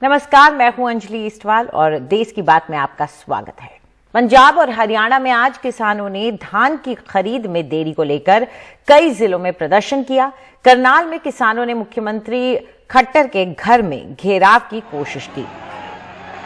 नमस्कार, मैं हूं अंजलि ईस्टवाल और देश की बात में आपका स्वागत है। पंजाब और हरियाणा में आज किसानों ने धान की खरीद में देरी को लेकर कई जिलों में प्रदर्शन किया। करनाल में किसानों ने मुख्यमंत्री खट्टर के घर में घेराव की कोशिश की।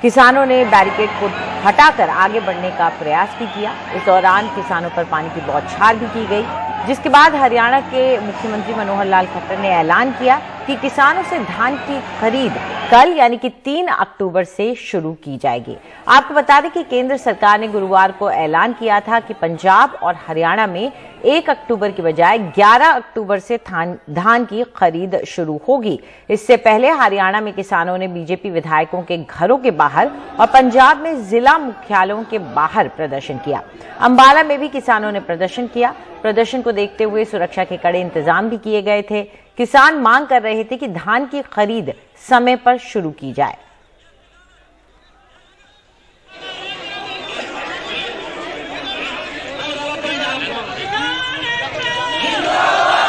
किसानों ने बैरिकेड को हटाकर आगे बढ़ने का प्रयास भी किया। इस दौरान किसानों पर पानी की बौछार भी की गई, जिसके बाद हरियाणा के मुख्यमंत्री मनोहर लाल खट्टर ने ऐलान किया कि किसानों से धान की खरीद कल यानी कि 3 अक्टूबर से शुरू की जाएगी। आपको बता दें कि केंद्र सरकार ने गुरुवार को ऐलान किया था कि पंजाब और हरियाणा में 1 अक्टूबर की बजाय 11 अक्टूबर से धान की खरीद शुरू होगी। इससे पहले हरियाणा में किसानों ने बीजेपी विधायकों के घरों के बाहर और पंजाब में जिला मुख्यालयों के बाहर प्रदर्शन किया। अंबाला में भी किसानों ने प्रदर्शन किया। प्रदर्शन को देखते हुए सुरक्षा के कड़े इंतजाम भी किए गए थे। किसान मांग कर रहे थे कि धान की खरीद समय पर शुरू की जाए।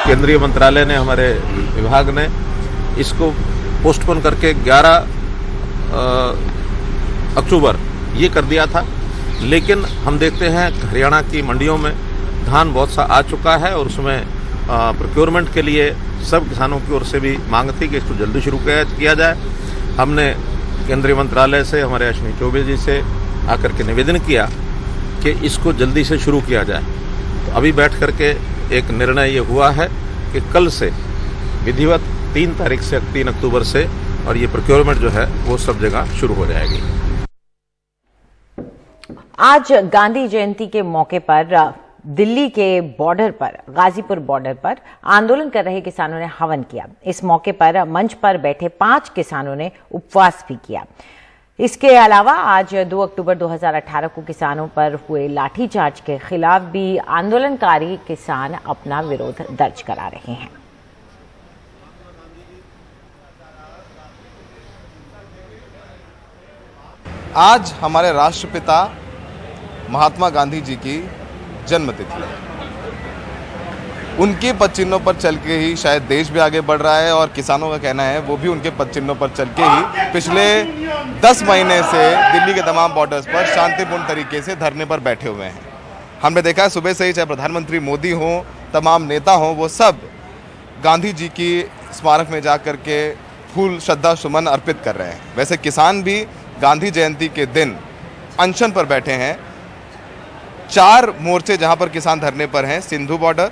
केंद्रीय मंत्रालय ने, हमारे विभाग ने इसको पोस्टपोन करके 11 अक्टूबर ये कर दिया था, लेकिन हम देखते हैं हरियाणा की मंडियों में धान बहुत सा आ चुका है और उसमें प्रोक्योरमेंट के लिए सब किसानों की ओर से भी मांग थी कि इसको जल्दी शुरू किया जाए। हमने केंद्रीय मंत्रालय से, हमारे अश्विनी चौबे जी से आकर के निवेदन किया कि इसको जल्दी से शुरू किया जाए। तो अभी बैठ करके एक निर्णय ये हुआ है कि कल से विधिवत 3 तारीख से 3 अक्टूबर से और ये प्रोक्योरमेंट जो है वो सब जगह शुरू हो जाएगी। आज गांधी जयंती के मौके पर दिल्ली के बॉर्डर पर, गाजीपुर बॉर्डर पर आंदोलन कर रहे किसानों ने हवन किया। इस मौके पर मंच पर बैठे 5 किसानों ने उपवास भी किया। इसके अलावा आज 2 अक्टूबर 2018 को किसानों पर हुए लाठीचार्ज के खिलाफ भी आंदोलनकारी किसान अपना विरोध दर्ज करा रहे हैं। आज हमारे राष्ट्रपिता महात्मा गांधी जी की जन्मतिथि है। उनके पद चिन्हों पर चल के ही शायद देश भी आगे बढ़ रहा है और किसानों का कहना है वो भी उनके पद चिन्हों पर चल के ही पिछले 10 महीने से दिल्ली के तमाम बॉर्डर्स पर शांतिपूर्ण तरीके से धरने पर बैठे हुए हैं। हमने देखा है सुबह से ही, चाहे प्रधानमंत्री मोदी हों, तमाम नेता हों, वो सब गांधी जी की स्मारक में जा कर के फूल श्रद्धा सुमन अर्पित कर रहे हैं। वैसे किसान भी गांधी जयंती के दिन अनशन पर बैठे हैं। 4 मोर्चे जहां पर किसान धरने पर हैं, Sindhu border,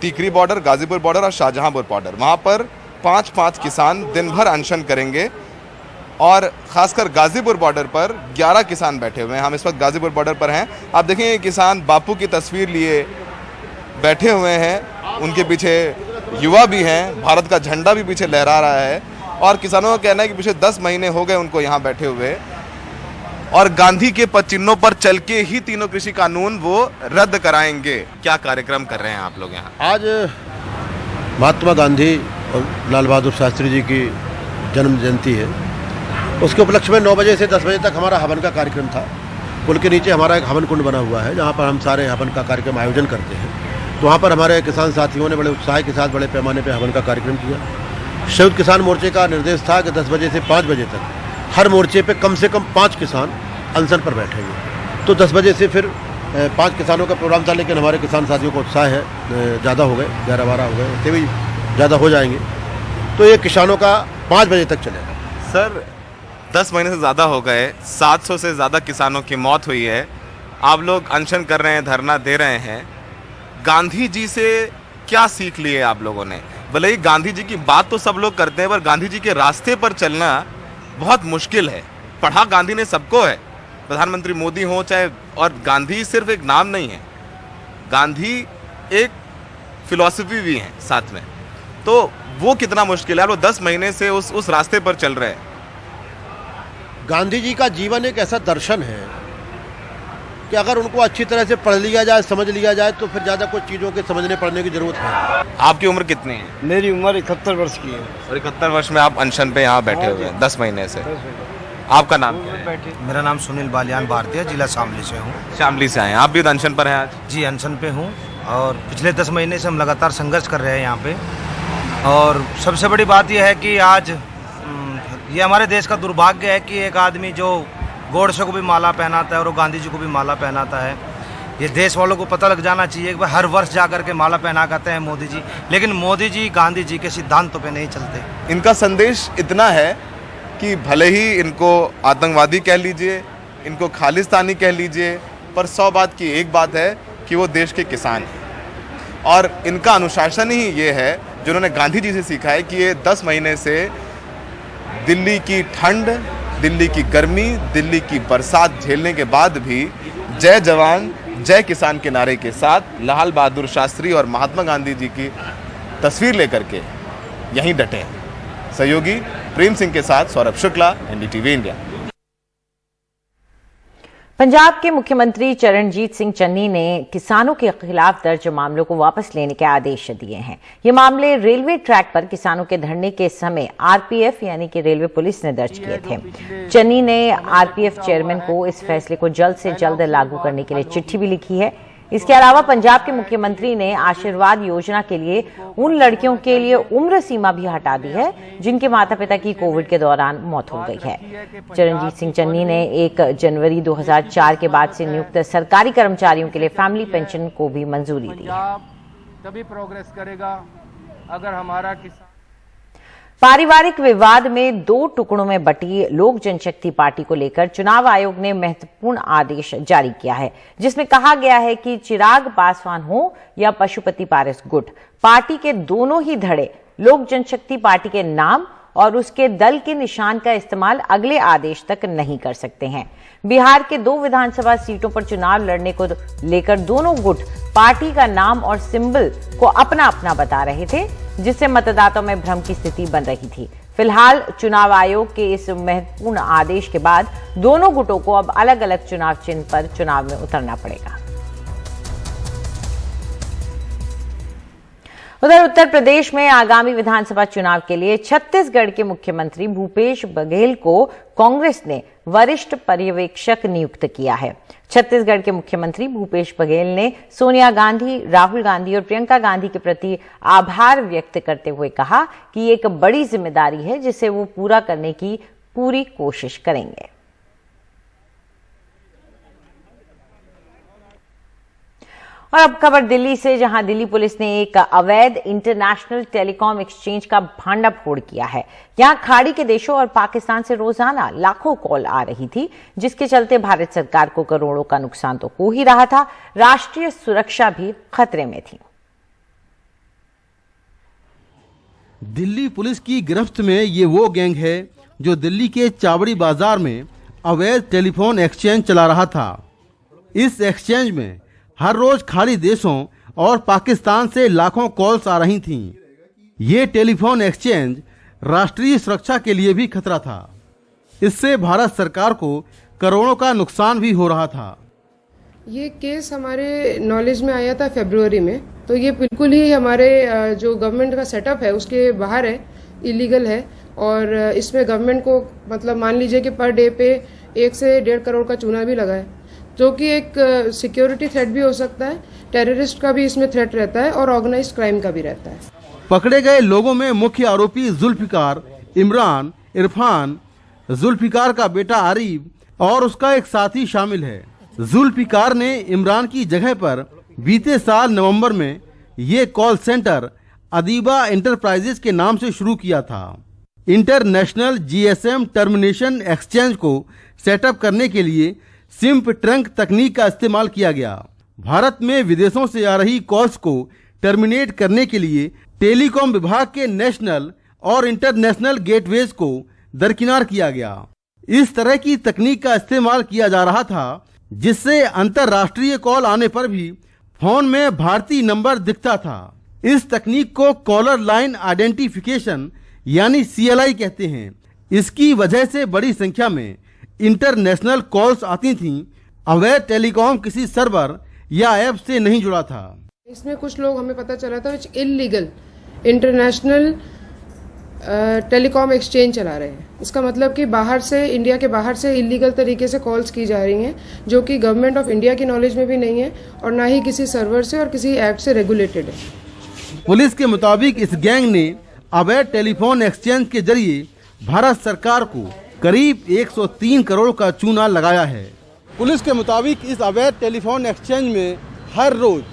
Tikri border, Ghazipur border और शाहजहांपुर बॉर्डर। वहां पर 5-5 किसान दिन भर अनशन करेंगे और खासकर गाजीपुर बॉर्डर पर 11 किसान बैठे हुए हैं। हम इस वक्त गाजीपुर बॉर्डर पर हैं। आप देखें ये किसान बापू की तस्वीर लिए बैठे हुए हैं। उनके पीछे युवा भी हैं, भारत का झंडा भी पीछे लहरा रहा है और किसानों का कहना है कि पिछले 10 महीने हो गए उनको यहाँ बैठे हुए और गांधी के पद चिन्हों पर चल के ही तीनों कृषि कानून वो रद्द कराएंगे। क्या कार्यक्रम कर रहे हैं आप लोग यहाँ? आज महात्मा गांधी और लाल बहादुर शास्त्री जी की जन्म जयंती है। उसके उपलक्ष्य में 9 बजे से 10 बजे तक हमारा हवन का कार्यक्रम था। पुल के नीचे हमारा एक हवन कुंड बना हुआ है जहाँ पर हम सारे हवन का कार्यक्रम आयोजन करते हैं। तो वहाँ पर हमारे किसान साथियों ने बड़े उत्साह के साथ बड़े पैमाने पर हवन का कार्यक्रम किया। संयुक्त किसान मोर्चे का निर्देश था कि 10 बजे से 5 बजे तक हर मोर्चे पे कम से कम 5 किसान अनशन पर बैठेंगे। तो 10 बजे से फिर 5 किसानों का प्रोग्राम था, लेकिन हमारे किसान साथियों को उत्साह है, ज़्यादा हो गए, 11-12 हो गए, इससे भी ज़्यादा हो जाएंगे। तो ये किसानों का 5 बजे तक चलेगा। सर, 10 महीने से ज़्यादा हो गए, 700 से ज़्यादा किसानों की मौत हुई है। आप लोग अनशन कर रहे हैं, धरना दे रहे हैं। गांधी जी से क्या सीख लिए आप लोगों ने? भले ही गांधी जी की बात तो सब लोग करते हैं, पर गांधी जी के रास्ते पर चलना बहुत मुश्किल है। पढ़ा गांधी ने सबको है, प्रधानमंत्री मोदी हो चाहे, और गांधी सिर्फ एक नाम नहीं है, गांधी एक फिलॉसफी भी है साथ में। तो वो कितना मुश्किल है, वो 10 महीने से उस रास्ते पर चल रहे हैं। गांधी जी का जीवन एक ऐसा दर्शन है कि अगर उनको अच्छी तरह से पढ़ लिया जाए, समझ लिया जाए, तो फिर ज़्यादा कुछ चीज़ों के समझने पढ़ने की ज़रूरत है। आपकी उम्र कितनी है? मेरी उम्र 71 वर्ष की है। और 71 वर्ष में आप अनशन पे यहाँ बैठे हुए हैं 10 महीने से। आपका नाम क्या है? मेरा नाम सुनील बालियान भारतीय, जिला शामली से हूँ। शामली से आए, आप भी अनशन पर हैं आज? जी, अनशन पे हूँ और पिछले 10 महीने से हम लगातार संघर्ष कर रहे हैं यहाँ पे। और सबसे बड़ी बात यह है कि आज ये हमारे देश का दुर्भाग्य है कि एक आदमी जो गोडसे को भी माला पहनाता है और वो गांधी जी को भी माला पहनाता है। ये देश वालों को पता लग जाना चाहिए कि हर वर्ष जा करके माला पहना करते हैं मोदी जी, लेकिन मोदी जी गांधी जी के सिद्धांतों पे नहीं चलते। इनका संदेश इतना है कि भले ही इनको आतंकवादी कह लीजिए, इनको खालिस्तानी कह लीजिए, पर 100 बात की एक बात है कि वो देश के किसान हैं। और इनका अनुशासन ही ये है जो उन्होंने गांधी जी से सीखा है कि ये 10 महीने से दिल्ली की ठंड, दिल्ली की गर्मी, दिल्ली की बरसात झेलने के बाद भी जय जवान जय किसान के नारे के साथ लाल बहादुर शास्त्री और महात्मा गांधी जी की तस्वीर लेकर के यहीं डटे हैं। सहयोगी प्रेम सिंह के साथ सौरभ शुक्ला, एनडीटीवी इंडिया। पंजाब के मुख्यमंत्री चरणजीत सिंह चन्नी ने किसानों के खिलाफ दर्ज मामलों को वापस लेने के आदेश दिए हैं। ये मामले रेलवे ट्रैक पर किसानों के धरने के समय आरपीएफ यानी कि रेलवे पुलिस ने दर्ज किए थे। चन्नी ने आरपीएफ चेयरमैन को इस फैसले को जल्द से जल्द लागू करने के लिए चिट्ठी भी लिखी है। इसके अलावा पंजाब के मुख्यमंत्री ने आशीर्वाद योजना के लिए उन लड़कियों के लिए उम्र सीमा भी हटा दी है जिनके माता पिता की कोविड के दौरान मौत हो गई है। चरणजीत सिंह चन्नी ने 1 जनवरी 2004 के बाद से नियुक्त सरकारी कर्मचारियों के लिए फैमिली पेंशन को भी मंजूरी दी है। तभी प्रोग्रेस करेगा अगर हमारा किसान। पारिवारिक विवाद में 2 टुकड़ों में बटी लोक जनशक्ति पार्टी को लेकर चुनाव आयोग ने महत्वपूर्ण आदेश जारी किया है, जिसमें कहा गया है कि चिराग पासवान हो या पशुपति पारस गुट, पार्टी के दोनों ही धड़े लोक जनशक्ति पार्टी के नाम और उसके दल के निशान का इस्तेमाल अगले आदेश तक नहीं कर सकते हैं। बिहार के 2 विधानसभा सीटों पर चुनाव लड़ने को लेकर दोनों गुट पार्टी का नाम और सिंबल को अपना अपना बता रहे थे, जिससे मतदाताओं में भ्रम की स्थिति बन रही थी। फिलहाल चुनाव आयोग के इस महत्वपूर्ण आदेश के बाद दोनों गुटों को अब अलग अलग चुनाव चिन्ह पर चुनाव में उतरना पड़ेगा। उधर उत्तर प्रदेश में आगामी विधानसभा चुनाव के लिए छत्तीसगढ़ के मुख्यमंत्री भूपेश बघेल को कांग्रेस ने वरिष्ठ पर्यवेक्षक नियुक्त किया है। छत्तीसगढ़ के मुख्यमंत्री भूपेश बघेल ने सोनिया गांधी, राहुल गांधी और प्रियंका गांधी के प्रति आभार व्यक्त करते हुए कहा कि ये एक बड़ी जिम्मेदारी है जिसे वो पूरा करने की पूरी कोशिश करेंगे। और अब खबर दिल्ली से, जहां दिल्ली पुलिस ने एक अवैध इंटरनेशनल टेलीकॉम एक्सचेंज का भांडाफोड़ किया है। यहां खाड़ी के देशों और पाकिस्तान से रोजाना लाखों कॉल आ रही थी, जिसके चलते भारत सरकार को करोड़ों का नुकसान तो हो ही रहा था, राष्ट्रीय सुरक्षा भी खतरे में थी। दिल्ली पुलिस की गिरफ्त में ये वो गैंग है जो दिल्ली के चावड़ी बाजार में अवैध टेलीफोन एक्सचेंज चला रहा था। इस एक्सचेंज में हर रोज खाड़ी देशों और पाकिस्तान से लाखों कॉल्स आ रही थीं। ये टेलीफोन एक्सचेंज राष्ट्रीय सुरक्षा के लिए भी खतरा था। इससे भारत सरकार को करोड़ों का नुकसान भी हो रहा था। ये केस हमारे नॉलेज में आया था फरवरी में, तो ये बिल्कुल ही हमारे जो गवर्नमेंट का सेटअप है उसके बाहर है, इलीगल है। और इसमें गवर्नमेंट को मतलब मान लीजिए कि पर डे पे 1 से 1.5 करोड़ का चूना भी लगा है, जो कि एक सिक्योरिटी थ्रेट भी हो सकता है, टेररिस्ट का भी इसमें थ्रेट रहता है और ऑर्गेनाइज्ड क्राइम का भी रहता है। पकड़े गए लोगों में मुख्य आरोपी जुल्फिकार, इमरान, इरफान, जुल्फिकार का बेटा आरिफ और उसका एक साथी शामिल है। जुल्फिकार ने इमरान की जगह पर बीते साल नवंबर में ये कॉल सेंटर अदीबा एंटरप्राइजेज के नाम से शुरू किया था। इंटरनेशनल जीएसएम टर्मिनेशन एक्सचेंज को सेटअप करने के लिए सिम्प ट्रंक तकनीक का इस्तेमाल किया गया। भारत में विदेशों से आ रही कॉल्स को टर्मिनेट करने के लिए टेलीकॉम विभाग के नेशनल और इंटरनेशनल गेटवेज को दरकिनार किया गया। इस तरह की तकनीक का इस्तेमाल किया जा रहा था, जिससे अंतर्राष्ट्रीय कॉल आने पर भी फोन में भारतीय नंबर दिखता था। इस तकनीक को कॉलर लाइन आइडेंटिफिकेशन यानी CLI कहते हैं। इसकी वजह से बड़ी संख्या में इंटरनेशनल कॉल्स आती थीं। अवैध टेलीकॉम किसी सर्वर या ऐप से नहीं जुड़ा था। इसमें कुछ लोग हमें पता चला था विच इलीगल इंटरनेशनल टेलीकॉम एक्सचेंज चला रहे हैं। इसका मतलब कि बाहर से, इंडिया के बाहर से इलीगल तरीके से कॉल्स की जा रही हैं, जो कि गवर्नमेंट ऑफ इंडिया की नॉलेज में भी नहीं है और ना ही किसी सर्वर से और किसी एक्ट से रेगुलेटेड है। पुलिस के मुताबिक इस गैंग ने अवैध टेलीफोन एक्सचेंज के जरिए भारत सरकार को करीब 103 करोड़ का चूना लगाया है। पुलिस के मुताबिक इस अवैध टेलीफोन एक्सचेंज में हर रोज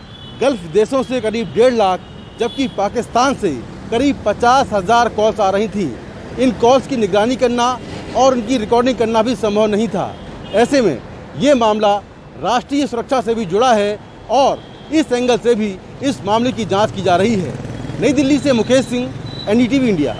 गल्फ देशों से करीब 1.5 लाख जबकि पाकिस्तान से करीब 50,000 कॉल्स आ रही थी। इन कॉल्स की निगरानी करना और उनकी रिकॉर्डिंग करना भी संभव नहीं था। ऐसे में ये मामला राष्ट्रीय सुरक्षा से भी जुड़ा है और इस एंगल से भी इस मामले की जांच की जा रही है। नई दिल्ली से मुकेश सिंह, NDTV इंडिया।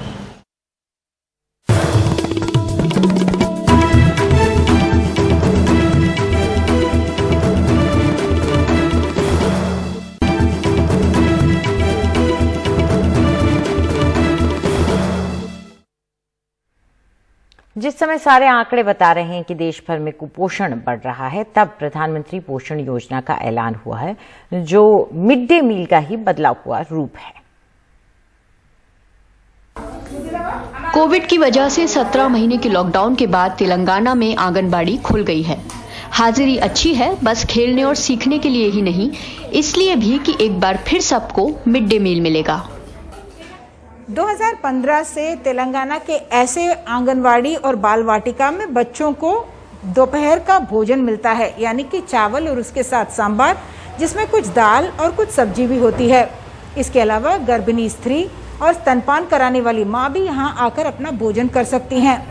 जिस समय सारे आंकड़े बता रहे हैं कि देश भर में कुपोषण बढ़ रहा है, तब प्रधानमंत्री पोषण योजना का ऐलान हुआ है, जो मिड डे मील का ही बदला हुआ रूप है। कोविड की वजह से 17 महीने के लॉकडाउन के बाद तेलंगाना में आंगनबाड़ी खुल गई है। हाजिरी अच्छी है, बस खेलने और सीखने के लिए ही नहीं, इसलिए भी कि एक बार फिर सबको मिड डे मील मिलेगा। 2015 से तेलंगाना के ऐसे आंगनवाड़ी और बाल वाटिका में बच्चों को दोपहर का भोजन मिलता है, यानी कि चावल और उसके साथ सांभर, जिसमें कुछ दाल और कुछ सब्जी भी होती है। इसके अलावा गर्भिणी स्त्री और स्तनपान कराने वाली मां भी यहां आकर अपना भोजन कर सकती हैं।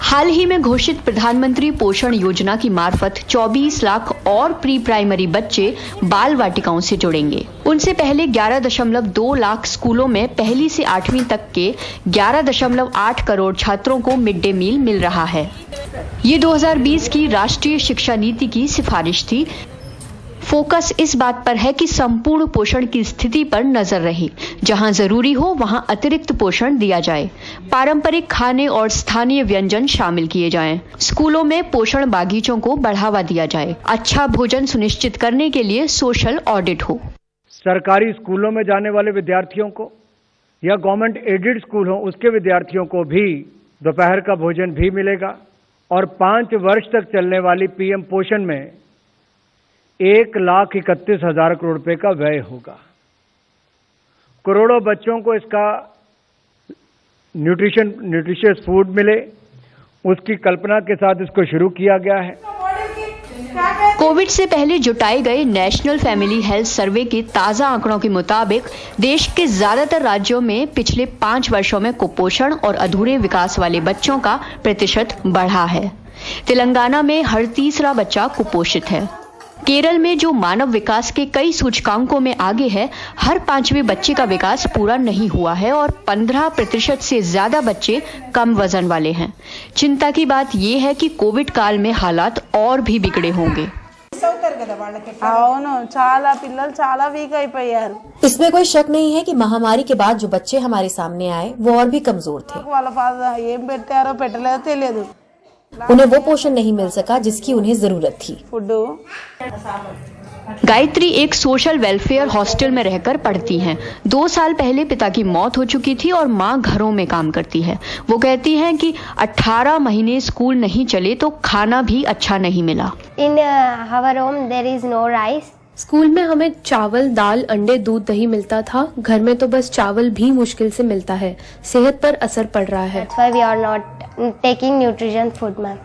हाल ही में घोषित प्रधानमंत्री पोषण योजना की मार्फत 24 लाख और प्री प्राइमरी बच्चे बाल वाटिकाओं से जुड़ेंगे। उनसे पहले 11.2 लाख स्कूलों में पहली से 8वीं तक के 11.8 करोड़ छात्रों को मिड डे मील मिल रहा है। ये 2020 की राष्ट्रीय शिक्षा नीति की सिफारिश थी। फोकस इस बात पर है कि संपूर्ण पोषण की स्थिति पर नजर रहे, जहां जरूरी हो वहां अतिरिक्त पोषण दिया जाए, पारंपरिक खाने और स्थानीय व्यंजन शामिल किए जाएं, स्कूलों में पोषण बागीचों को बढ़ावा दिया जाए, अच्छा भोजन सुनिश्चित करने के लिए सोशल ऑडिट हो। सरकारी स्कूलों में जाने वाले विद्यार्थियों को या गवर्नमेंट एडेड स्कूल हो उसके विद्यार्थियों को भी दोपहर का भोजन भी मिलेगा और 5 वर्ष तक चलने वाली पीएम पोषण में 1,31,000 करोड़ रुपए का व्यय होगा। करोड़ों बच्चों को इसका न्यूट्रिशियस फूड मिले, उसकी कल्पना के साथ इसको शुरू किया गया है। कोविड से पहले जुटाए गए नेशनल फैमिली हेल्थ सर्वे के ताजा आंकड़ों के मुताबिक देश के ज्यादातर राज्यों में पिछले 5 वर्षों में कुपोषण और अधूरे विकास वाले बच्चों का प्रतिशत बढ़ा है। तेलंगाना में हर तीसरा बच्चा कुपोषित है। केरल में जो मानव विकास के कई सूचकांकों में आगे है, हर 5वें बच्चे का विकास पूरा नहीं हुआ है और 15% से ज्यादा बच्चे कम वजन वाले हैं। चिंता की बात यह है कि कोविड काल में हालात और भी बिगड़े होंगे। इसमें कोई शक नहीं है कि महामारी के बाद जो बच्चे हमारे सामने आए वो और भी कमजोर थे। उन्हें वो पोषण नहीं मिल सका जिसकी उन्हें जरूरत थी। गायत्री एक सोशल वेलफेयर हॉस्टल में रहकर पढ़ती हैं। 2 साल पहले पिता की मौत हो चुकी थी और मां घरों में काम करती है। वो कहती हैं कि 18 महीने स्कूल नहीं चले तो खाना भी अच्छा नहीं मिला। In our home there is no rice. School में हमें चावल, दाल, अंडे, दूध, दही मिलता था। घर में तो बस चावल भी मुश्किल से मिलता है। सेहत पर असर पड़ रहा है। That's why we are not taking nutrition food, ma'am.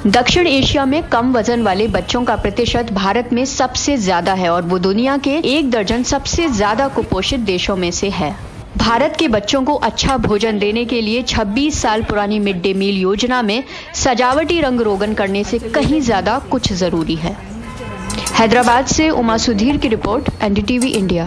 दक्षिण एशिया में कम वजन वाले बच्चों का प्रतिशत भारत में सबसे ज्यादा है और वो दुनिया के 1 दर्जन सबसे ज्यादा कुपोषित देशों में से है। भारत के बच्चों को अच्छा भोजन देने के लिए 26 साल पुरानी मिड डे मील योजना में सजावटी रंग रोगन करने से कहीं ज्यादा कुछ जरूरी है। हैदराबाद से उमा सुधीर की रिपोर्ट, NDTV इंडिया।